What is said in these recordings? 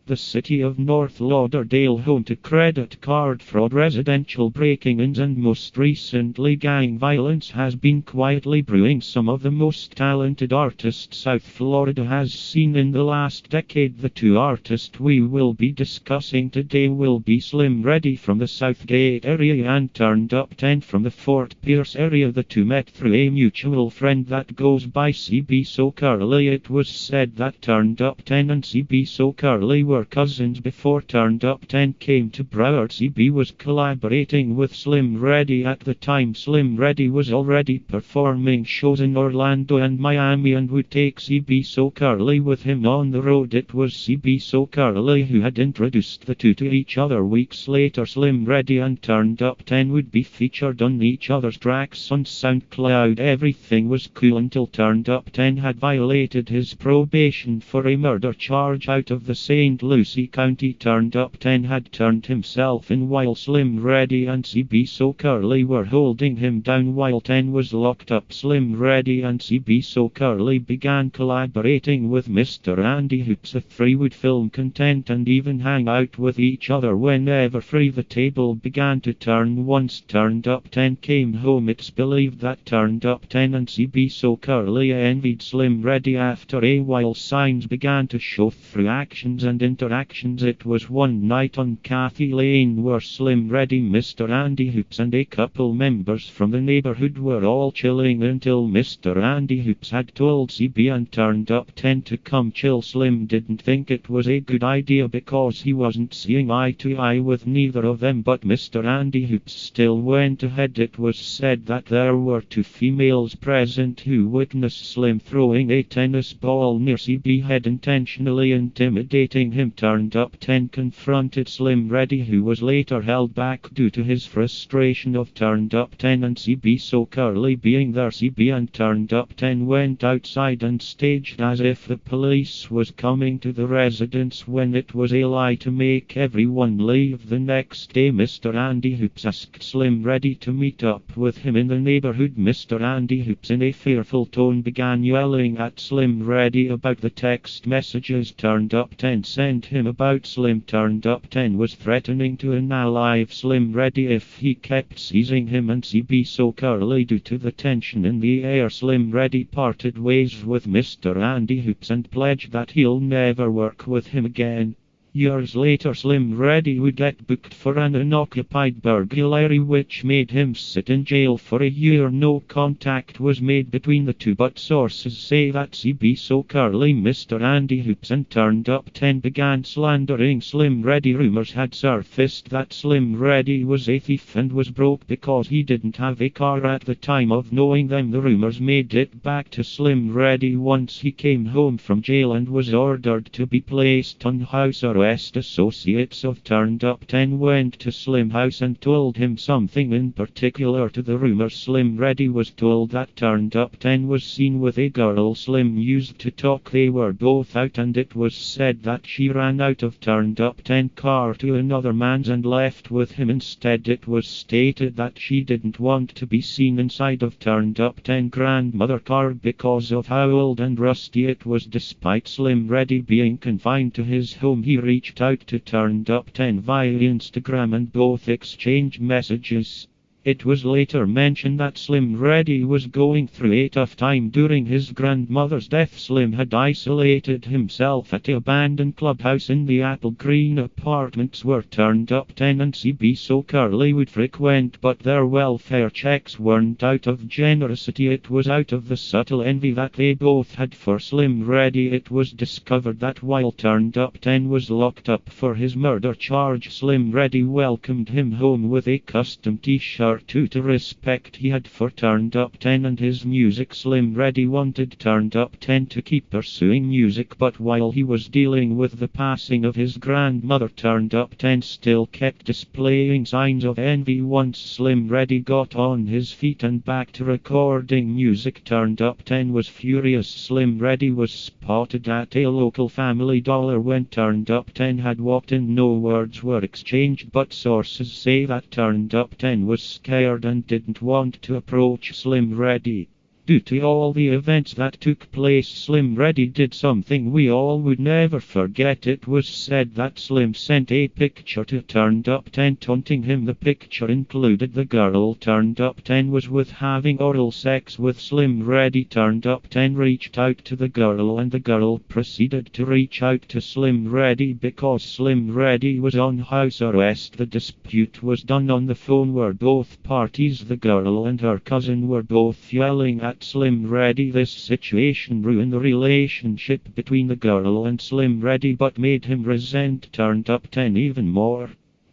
The city of North Lauderdale, home to credit card fraud, residential breaking-ins and most recently gang violence, has been quietly brewing some of the most talented artists South Florida has seen in the last decade. The two artists we will be discussing today will be Slymready from the Southgate area and Turntupten from the Fort Pierce area. The two met through a mutual friend that goes by CB So Curly. It was said that Turntupten and CB So Curly were cousins before Turntupten came to Broward. CB was collaborating with Slymready at the time. Slymready was already performing shows in Orlando and Miami and would take CB So Curly with him on the road. It was CB So Curly who had introduced the two to each other. Weeks later, Slymready and Turntupten would be featured on each other's tracks on SoundCloud. Everything was cool until Turntupten had violated his probation for a murder charge out of the St. Lucie County. Turntupten had turned himself in while Slymready and CB So Curly were holding him down while Ten was locked up. Slymready and CB So Curly began collaborating with Mr. Andy Hoops. The three would film content and even hang out with each other whenever free. The table began to turn once Turntupten came home. It's believed that Turntupten and CB So Curly envied Slymready. After a while, signs began to show through actions and interactions. It was one night on Cathy Lane where Slymready, Mr. Andy Hoops and a couple members from the neighborhood were all chilling until Mr. Andy Hoops had told CB and Turntupten to come chill. Slim didn't think it was a good idea because he wasn't seeing eye to eye with neither of them, but Mr. Andy Hoops still went ahead. It was said that there were two females present who witnessed Slim throwing a tennis ball near CB head, intentionally intimidating him. Turntupten confronted Slymready, who was later held back due to his frustration of Turntupten and CB So Curly being there. CB and Turntupten went outside and staged as if the police was coming to the residence when it was a lie to make everyone leave. The next day, Mr. Andy Hoops asked Slymready to meet up with him in the neighborhood. Mr. Andy Hoops in a fearful tone began yelling at Slymready about the text messages Turntupten sent him about Slim. Turntupten was threatening to unalive Slymready if he kept seizing him and CB So Curly. Due to the tension in the air, Slymready parted ways with Mr. Andy Hoops and pledged that he'll never work with him again. Years later, Slymready would get booked for an unoccupied burglary which made him sit in jail for a year. No contact was made between the two, but sources say that CB So Curly, Mr. Andy Hoops and Turntupten began slandering Slymready. Rumors had surfaced that Slymready was a thief and was broke because he didn't have a car at the time of knowing them. The rumors made it back to Slymready once he came home from jail and was ordered to be placed on house arrest. Associates of Turntupten went to Slim house and told him something in particular to the rumors. Slymready was told that Turntupten was seen with a girl Slim used to talk. They were both out and it was said that she ran out of Turntupten car to another man's and left with him instead. It was stated that she didn't want to be seen inside of Turntupten grandmother car because of how old and rusty it was. Despite Slymready being confined to his home, he reached out to Turntupten via Instagram and both exchanged messages. It was later mentioned that Slymready was going through a tough time during his grandmother's death. Slim had isolated himself at an abandoned clubhouse in the Apple Green apartments where Turntupten and CB So Curly would frequent, but their welfare checks weren't out of generosity. It was out of the subtle envy that they both had for Slymready. It was discovered that while Turntupten was locked up for his murder charge, Slymready welcomed him home with a custom t-shirt to respect he had for Turntupten and his music. Slymready wanted Turntupten to keep pursuing music, but while he was dealing with the passing of his grandmother, Turntupten still kept displaying signs of envy. Once Slymready got on his feet and back to recording music, Turntupten was furious. Slymready was spotted at a local Family Dollar when Turntupten had walked in. No words were exchanged, but sources say that Turntupten was scared and didn't want to approach Slymready. Due to all the events that took place, Slymready did something we all would never forget. It was said that Slim sent a picture to Turntupten taunting him. The picture included the girl Turntupten was with having oral sex with Slymready. Turntupten reached out to the girl and the girl proceeded to reach out to Slymready because Slymready was on house arrest. The dispute was done on the phone where both parties, the girl and her cousin, were both yelling at Slymready. This situation ruined the relationship between the girl and Slymready but made him resent Turntupten even more.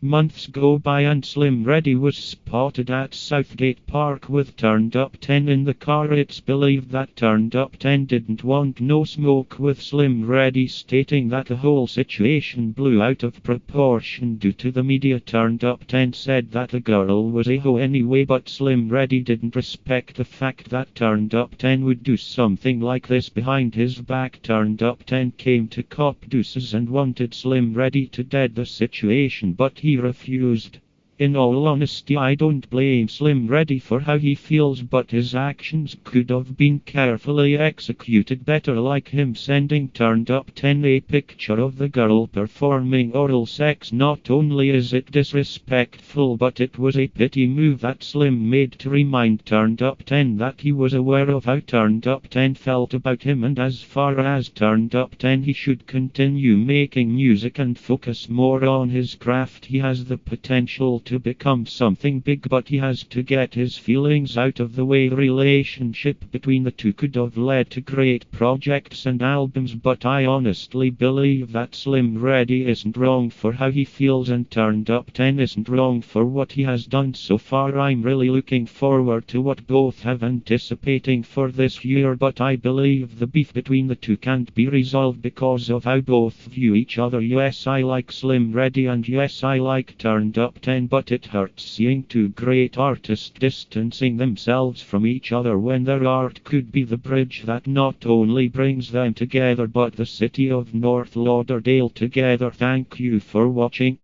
Months go by and Slymready was spotted at Southgate Park with Turntupten in the car. It's believed that Turntupten didn't want no smoke with Slymready, stating that the whole situation blew out of proportion due to the media. Turntupten said that the girl was a hoe anyway, but Slymready didn't respect the fact that Turntupten would do something like this behind his back. Turntupten came to cop deuces and wanted Slymready to dead the situation, but he refused. In all honesty, I don't blame Slymready for how he feels, but his actions could have been carefully executed better, like him sending Turntupten a picture of the girl performing oral sex. Not only is it disrespectful, but it was a pity move that Slim made to remind Turntupten that he was aware of how Turntupten felt about him, and as far as Turntupten, he should continue making music and focus more on his craft. He has the potential to become something big, but he has to get his feelings out of the way. The relationship between the two could have led to great projects and albums, but I honestly believe that Slymready isn't wrong for how he feels and Turntupten isn't wrong for what he has done so far. I'm really looking forward to what both have anticipating for this year, but I believe the beef between the two can't be resolved because of how both view each other. Yes, I like Slymready and yes, I like Turntupten, but it hurts seeing two great artists distancing themselves from each other when their art could be the bridge that not only brings them together but the city of North Lauderdale together. Thank you for watching.